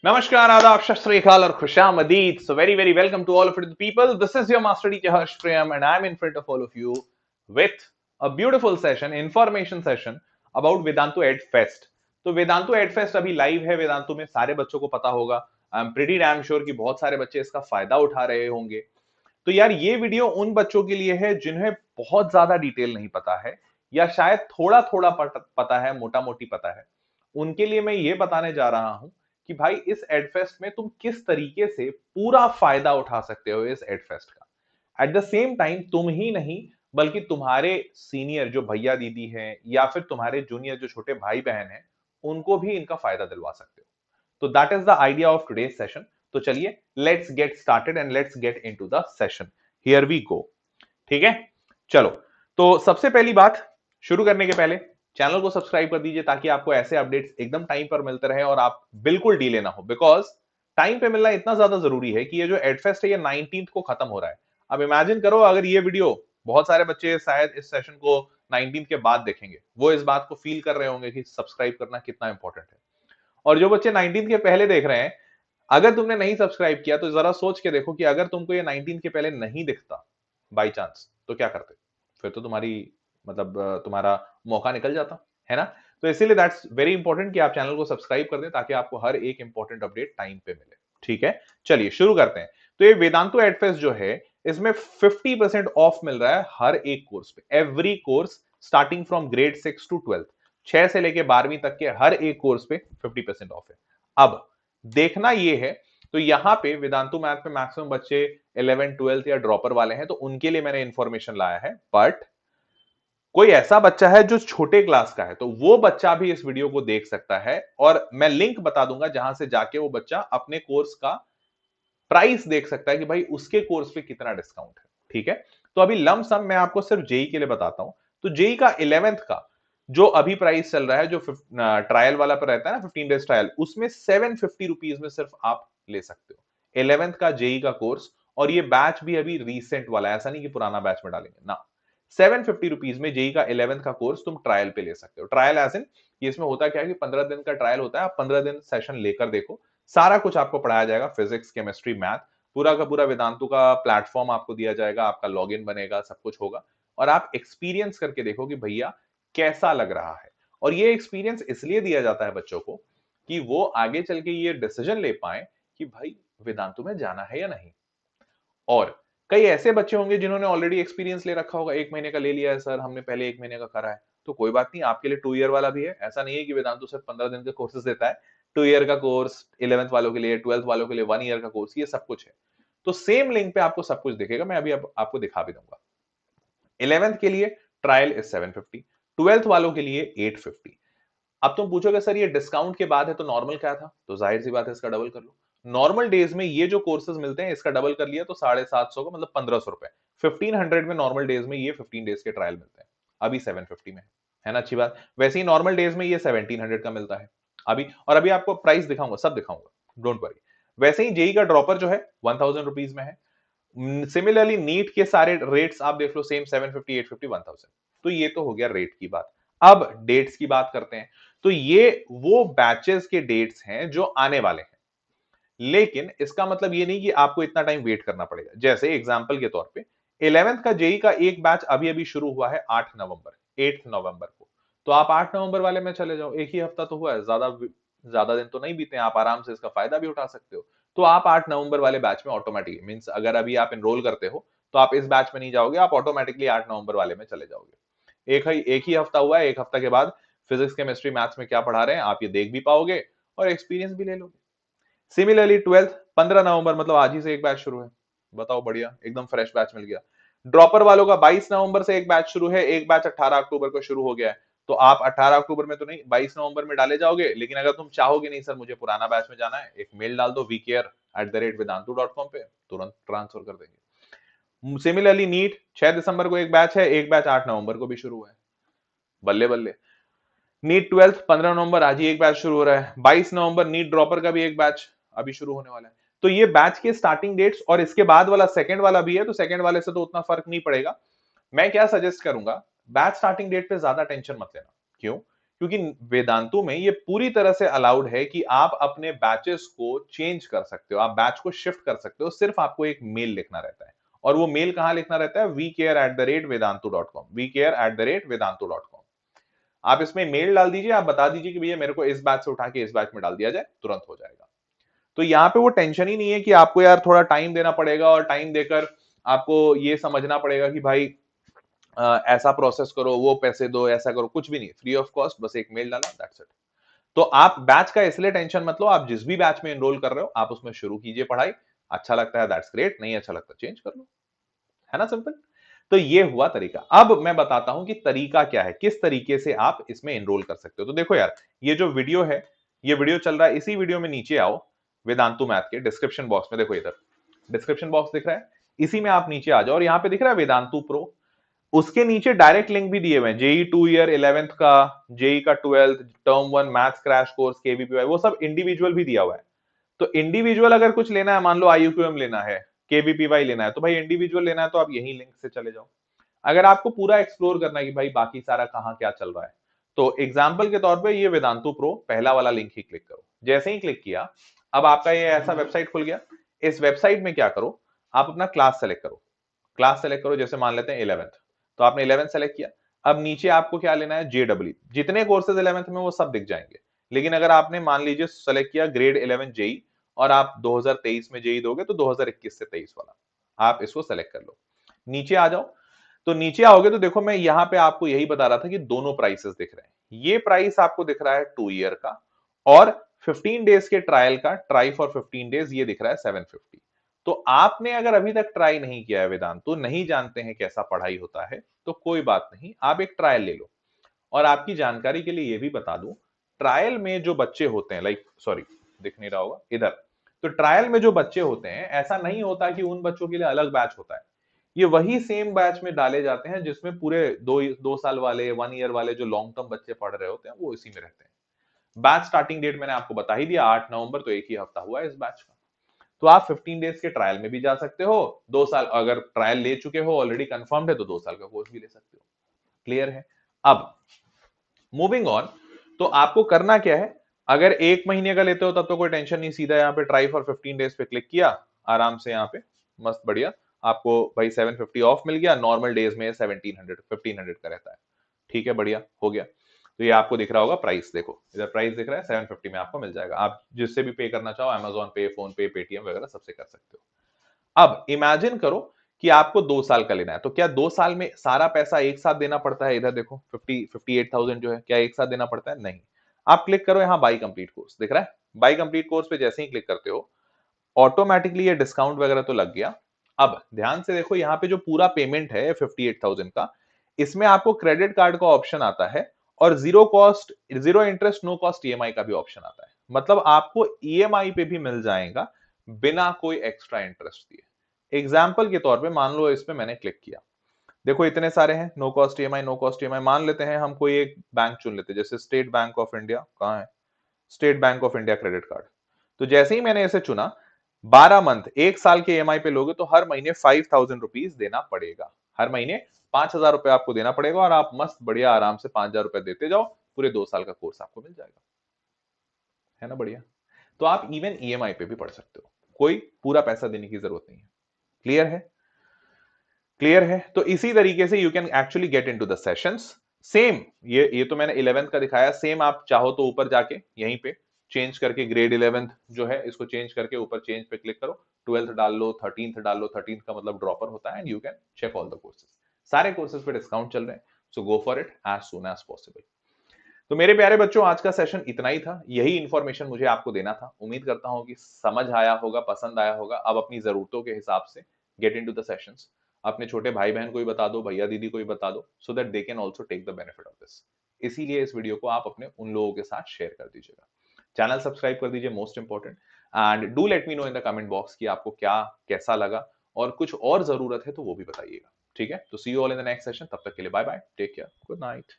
नमस्कार, आदाब, सत श्री अकाल और खुशामदीद. So very welcome to all of you people. This is your master teacher Harsh Priyam and I'm in front of all of you with a beautiful session, information session about Vedantu Ed Fest. तो Vedantu add fest अभी live है. वेदांतु में सारे बच्चों को पता होगा. I am pretty damn sure कि बहुत सारे बच्चे इसका फायदा उठा रहे होंगे. तो यार ये वीडियो उन बच्चों के लिए है जिन्हें बहुत ज्यादा डिटेल नहीं पता है या शायद थोड़ा थोड़ा पता है, मोटा मोटी पता है. उनके लिए मैं ये बताने जा रहा हूं कि भाई इस एडफेस्ट में तुम किस तरीके से पूरा फायदा उठा सकते हो इस एडफेस्ट का. एट द सेम टाइम तुम ही नहीं बल्कि तुम्हारे सीनियर जो भैया दीदी हैं या फिर तुम्हारे जूनियर जो छोटे भाई बहन हैं उनको भी इनका फायदा दिलवा सकते हो. तो that is the idea of today's session. तो चलिए let's get started and let's get into the session. Here we go. ठीक है, चलो. तो सबसे पहली बात, शुरू करने के पहले चैनल को सब्सक्राइब कर दीजिए ताकि आपको ऐसे अपडेट्स एकदम टाइम पर मिलते रहे और आप बिल्कुल डिले ना हो. बिकॉज टाइम पे मिलना इतना ज्यादा जरूरी है कि ये जो एडफेस्ट है ये 19th को खत्म हो रहा है. अब इमेजिन करो अगर ये वीडियो बहुत सारे बच्चे शायद इस सेशन को 19th के बाद देखेंगे, वो इस बात को फील कर रहे होंगे कि सब्सक्राइब करना कितना इंपॉर्टेंट है. और जो बच्चे 19th के पहले देख रहे हैं, अगर तुमने नहीं सब्सक्राइब किया तो जरा सोच के देखो कि अगर तुमको ये 19th के पहले नहीं दिखता बाई चांस तो क्या करते. फिर तो तुम्हारा मौका निकल जाता है ना. तो इसीलिए दैट्स वेरी इंपॉर्टेंट कि आप चैनल को सब्सक्राइब कर दें ताकि आपको हर एक इंपॉर्टेंट अपडेट टाइम पे मिले. ठीक है, चलिए शुरू करते हैं. तो ये वेदांतु एडफेस्ट जो है इसमें 50% ऑफ मिल रहा है हर एक कोर्स पे. Every course starting from grade 6 to 12th, 6 से लेके 12वीं तक के हर एक कोर्स पे 50% ऑफ है. अब देखना ये है, तो यहां पे वेदांतु मैथ में मैक्सिमम बच्चे 11 12th या ड्रॉपर वाले हैं तो उनके लिए मैंने इंफॉर्मेशन लाया है. बट कोई ऐसा बच्चा है जो छोटे क्लास का है तो वो बच्चा भी इस वीडियो को देख सकता है और मैं लिंक बता दूंगा जहां से जाके वो बच्चा अपने कोर्स का प्राइस देख सकता है कि भाई उसके कोर्स पे कितना डिस्काउंट है. ठीक है, तो अभी लम सम मैं आपको सिर्फ जेई के लिए बताता हूं. तो जेई का 11th का जो अभी प्राइस चल रहा है, जो ट्रायल वाला पर रहता है ना, 15 डेज ट्रायल, उसमें 750 रुपीज में सिर्फ आप ले सकते हो 11th का जेई का कोर्स. और ये बैच भी अभी रिसेंट वाला है, ऐसा नहीं कि पुराना बैच में डालेंगे ना. 750 रुपीज में जेई का 11th का कोर्स तुम ट्रायल पे ले सकते हो. ट्रायल एज इन ये इसमें होता क्या है कि 15 दिन का ट्रायल होता है. आप 15 दिन सेशन लेकर देखो, सारा कुछ आपको पढ़ाया जाएगा. फिजिक्स, केमिस्ट्री, मैथ, पूरा का पूरा वेदांतु का प्लेटफॉर्म आपको दिया जाएगा. आपका लॉगिन बनेगा, सब कुछ होगा और आप एक्सपीरियंस करके देखो कि भैया कैसा लग रहा है. और ये एक्सपीरियंस इसलिए दिया जाता है बच्चों को कि वो आगे चल के ये डिसीजन ले पाए कि भाई वेदांतु में जाना है या नहीं. और कई ऐसे बच्चे होंगे जिन्होंने ऑलरेडी एक्सपीरियंस ले रखा होगा, 1 महीने का ले लिया है, सर हमने पहले 1 महीने का करा है. तो कोई बात नहीं, आपके लिए 2 ईयर वाला भी है. ऐसा नहीं है कि वेदांतु सिर्फ 15 दिन के कोर्सेज देता है. 2 ईयर का कोर्स 11th वालों के लिए, 12th वालों के लिए 1 ईयर का कोर्स, ये सब कुछ है. तो सेम लिंक पे आपको सब कुछ दिखेगा. मैं अभी आपको दिखा भी दूंगा. 11th के लिए ट्रायल इज 750, 12th वालों के लिए 850. अब तुम पूछोगे सर ये डिस्काउंट के बाद है तो नॉर्मल क्या था, तो जाहिर सी बात है इसका डबल कर लो. नॉर्मल डेज में ये जो कोर्सेज मिलते हैं इसका डबल कर लिया तो 750 का मतलब 1500 रुपए. 1500 में नॉर्मल डेज में ये 15 डेज के ट्रायल मिलते हैं. अभी 750 में है ना. अच्छी बात. वैसे ही नॉर्मल डेज में ये 1700 का मिलता है अभी. और अभी आपको प्राइस दिखाऊंगा, सब दिखाऊंगा, डोंट वरी. वैसे ही जेई का ड्रॉपर जो है 1000 रुपीज में है. सिमिलरली नीट के सारे रेट्स आप देख लो, सेम 750, 850, 1000. तो ये तो हो गया रेट की बात. अब डेट्स की बात करते हैं. तो ये वो बैचेस के डेट्स हैं जो आने वाले हैं. लेकिन इसका मतलब ये नहीं कि आपको इतना टाइम वेट करना पड़ेगा. जैसे एग्जांपल के तौर पे 11th का जेई का एक बैच अभी अभी शुरू हुआ है 8 नवंबर, 8 नवंबर को. तो आप 8 नवंबर वाले में चले जाओ. एक ही हफ्ता तो हुआ है, ज्यादा दिन तो नहीं बीते. आप आराम से इसका फायदा भी उठा सकते हो. तो आप 8 नवंबर वाले बैच में ऑटोमेटिकली, मींस अगर अभी आप एनरोल करते हो तो आप इस बैच में नहीं जाओगे, आप ऑटोमेटिकली 8 नवंबर वाले में चले जाओगे. एक ही हफ्ता हुआ है. एक हफ्ता के बाद फिजिक्स, केमिस्ट्री, मैथ्स में क्या पढ़ा रहे हैं आप ये देख भी पाओगे और एक्सपीरियंस भी ले लोगे. सिमिलरली 12th 15 नवंबर मतलब आज ही से एक बैच शुरू है. बताओ, बढ़िया, एकदम फ्रेश बैच मिल गया. ड्रॉपर वालों का 22 नवंबर से एक बैच शुरू है. एक बैच 18 अक्टूबर को शुरू हो गया है. तो आप 18 अक्टूबर में तो नहीं, 22 नवंबर में डाले जाओगे. लेकिन अगर तुम चाहोगे नहीं सर मुझे पुराना बैच में जाना है, एक मेल डाल दो vcare@vedantu.com पे, तुरंत ट्रांसफर कर देंगे. सिमिलरली नीट 6 दिसंबर को एक बैच है. एक बैच 8 नवंबर को भी शुरू हुआ है. बल्ले बल्ले. नीट 12th 15 नवंबर आज ही एक बैच शुरू हो रहा है. 22 नवंबर नीट ड्रॉपर का भी एक बैच अभी शुरू होने वाला है. तो ये बैच के स्टार्टिंग डेट्स और इसके बाद वाला सेकंड वाला भी है. तो सेकंड वाले से तो उतना फर्क नहीं पड़ेगा. मैं क्या सजेस्ट करूंगा, बैच स्टार्टिंग डेट पे ज्यादा टेंशन मत लेना. क्यों? क्योंकि वेदांतु में ये पूरी तरह से अलाउड है कि आप अपने बैचेस को चेंज कर सकते हो, आप बैच को शिफ्ट कर सकते हो, सिर्फ आपको एक मेल लिखना रहता है। और वो मेल कहां लिखना रहता है? vcare@vedantu.com, vcare@vedantu.com। आप इसमें मेल डाल दीजिए, आप बता दीजिए कि भैया मेरे को इस बैच से उठा के इस बैच में डाल दिया जाए, तुरंत हो जाएगा। तो यहाँ पे वो टेंशन ही नहीं है कि आपको यार थोड़ा टाइम देना पड़ेगा और टाइम देकर आपको ये समझना पड़ेगा कि भाई ऐसा प्रोसेस करो, वो पैसे दो, ऐसा करो, कुछ भी नहीं, फ्री ऑफ कॉस्ट, बस एक मेल डाला, दैट्स इट। तो आप बैच का इसलिए टेंशन मत लो, आप जिस भी बैच में एनरोल कर रहे हो आप उसमें शुरू कीजिए पढ़ाई। अच्छा लगता है दैट्स ग्रेट, नहीं अच्छा लगता चेंज कर लो, है ना, सिंपल। तो ये हुआ तरीका। अब मैं बताता हूं कि तरीका क्या है, किस तरीके से आप इसमें एनरोल कर सकते हो। तो देखो यार, ये जो वीडियो है, ये वीडियो चल रहा है, इसी वीडियो में नीचे आओ, वेदांतु मैथ के डिस्क्रिप्शन बॉक्स में, देखो इधर डिस्क्रिप्शन बॉक्स दिख रहा है, इसी में आप नीचे आ जाओ और यहाँ पे दिख रहा है वेदांतु प्रो, उसके नीचे डायरेक्ट लिंक भी दिए हुए हैं, जेई 2 ईयर 11th का, जेई का 12th, term 1 maths crash course, KVPY, वो सब इंडिविजुअल भी दिया हुआ है। तो इंडिविजुअल अगर कुछ लेना है, मान लो आईयूक्यूएम लेना है, केवीपीवाई लेना है, तो भाई इंडिविजुअल लेना है तो आप यही लिंक से चले जाओ। अगर आपको पूरा एक्सप्लोर करना है कि भाई बाकी सारा कहाँ क्या चल रहा है, तो एग्जाम्पल के तौर पे ये वेदांतु प्रो पहला वाला लिंक ही क्लिक करो। जैसे ही क्लिक किया, अब आपका ये ऐसा वेबसाइट खुल गया। इस वेबसाइट में क्या करो, आप अपना क्लास सेलेक्ट करो, क्लास सेलेक्ट करो, जैसे मान लेते हैं 11th, तो आपने 11th सेलेक्ट किया। अब नीचे आपको क्या लेना है? जेडब्ल्यू, जितने कोर्सेज 11th में वो सब दिख जाएंगे। लेकिन अगर आपने मान लीजिए सेलेक्ट किया ग्रेड 11 जेई और आप 2023 में जेई दोगे, तो 2021 से 23 वाला आप इसको सेलेक्ट कर लो। नीचे आ जाओ, तो नीचे आओगे तो देखो मैं यहाँ पे आपको यही बता रहा था कि दोनों प्राइसेस दिख रहे हैं। ये प्राइस आपको दिख रहा है 2 ईयर का, और 15 डेज के ट्रायल का, ट्राई फॉर 15 डेज, ये दिख रहा है 750। तो आपने अगर अभी तक ट्राई नहीं किया है वेदांतु, नहीं जानते हैं कैसा पढ़ाई होता है, तो कोई बात नहीं, आप एक ट्रायल ले लो। और आपकी जानकारी के लिए ये भी बता दूं, ट्रायल में जो बच्चे होते हैं, लाइक सॉरी दिख नहीं रहा होगा इधर, तो ट्रायल में जो बच्चे होते हैं, ऐसा नहीं होता कि उन बच्चों के लिए अलग बैच होता है। ये वही सेम बैच में डाले जाते हैं जिसमें पूरे 2 साल वाले, 1 ईयर वाले जो लॉन्ग टर्म बच्चे पढ़ रहे होते हैं, वो इसी में रहते हैं। बैच स्टार्टिंग डेट मैंने आपको बता ही दिया, 8 नवंबर, तो एक ही हफ्ता हुआ है इस बैच का। तो आप 15 डेज के ट्रायल में भी जा सकते हो, 2 साल अगर ट्रायल ले चुके हो, ऑलरेडी कंफर्म्ड है, तो 2 साल का कोर्स भी ले सकते हो। क्लियर है? अब मूविंग ऑन, तो आपको करना क्या है? अगर 1 महीने का लेते हो तब तो कोई टेंशन नहीं, सीधा यहाँ पे ट्राई फॉर 15 डेज पे क्लिक किया, आराम से यहाँ पे मस्त बढ़िया आपको भाई 750 ऑफ मिल गया। नॉर्मल डेज में 1500 का रहता है। ठीक है, बढ़िया हो गया। तो ये आपको दिख रहा होगा प्राइस, देखो इधर प्राइस दिख रहा है, 750 में आपको मिल जाएगा। आप जिससे भी पे करना चाहो, अमेजॉन पे, फोन पे, पेटीएम वगैरह सबसे कर सकते हो। अब इमेजिन करो कि आपको 2 साल का लेना है, तो क्या 2 साल में सारा पैसा एक साथ देना पड़ता है? इधर देखो 58,000 जो है, क्या एक साथ देना पड़ता है? नहीं। आप क्लिक करो यहाँ, बाई कंप्लीट कोर्स दिख रहा है, बाई कंप्लीट कोर्स पे जैसे ही क्लिक करते हो, ऑटोमेटिकली ये डिस्काउंट वगैरह तो लग गया। अब ध्यान से देखो, यहाँ पे जो पूरा पेमेंट है 58,000 का, इसमें आपको क्रेडिट कार्ड का ऑप्शन आता है, और zero cost, zero interest, no cost EMI का भी ऑप्शन आता है। मतलब आपको ईएमआई पे भी मिल जाएगा बिना कोई एक्स्ट्रा इंटरेस्ट दिए। एग्जाम्पल के तौर पे मान लो इस पे मैंने क्लिक किया, देखो इतने सारे हैं, no cost EMI, no cost EMI. मान लेते हैं हम कोई एक बैंक चुन लेते हैं, जैसे स्टेट बैंक ऑफ इंडिया, कहाँ है? State bank of India credit card. तो जैसे ही मैंने इसे चुना, 12 मंथ, 1 साल के ईएमआई पे लोगे तो हर महीने 5,000 रुपीज देना पड़ेगा। हर महीने 5,000 रुपए आपको देना पड़ेगा, और आप मस्त बढ़िया आराम से 5,000 रुपए देते जाओ, पूरे 2 साल का कोर्स आपको मिल जाएगा। है ना बढ़िया? तो आप इवन ईएमआई पे भी पढ़ सकते हो, कोई पूरा पैसा देने की जरूरत नहीं है। क्लियर है? क्लियर है? तो इसी तरीके से you can actually get into the sessions. Same ये तो मैंने 11th का दिखाया, सेम आप चाहो तो ऊपर जाके यहीं पे चेंज करके ग्रेड 11th जो है इसको चेंज करके ऊपर चेंज पे क्लिक करो, 12th डाल लो, 13th डाल लो, 13th का मतलब ड्रॉपर होता है, and you can check all the courses. सारे कोर्सेज पे डिस्काउंट चल रहे हैं, so go for it as soon as possible. तो मेरे प्यारे बच्चों, आज का सेशन इतना ही था, यही इंफॉर्मेशन मुझे आपको देना था। उम्मीद करता हूं कि समझ आया होगा, पसंद आया होगा। अब अपनी जरूरतों के हिसाब से गेट इनटू द सेशंस, अपने छोटे भाई बहन को भी बता दो, भैया दीदी को भी बता दो, so that they can also take the benefit of this. इसीलिए इस वीडियो को आप अपने उन लोगों के साथ शेयर कर दीजिएगा। चैनल सब्सक्राइब कर दीजिए, most important, and do let me know in the comment box कि आपको क्या कैसा लगा, और कुछ और जरूरत है तो वो भी बताइएगा। ठीक है, तो see you all in the next session. तब तक के लिए bye bye, take care, good night.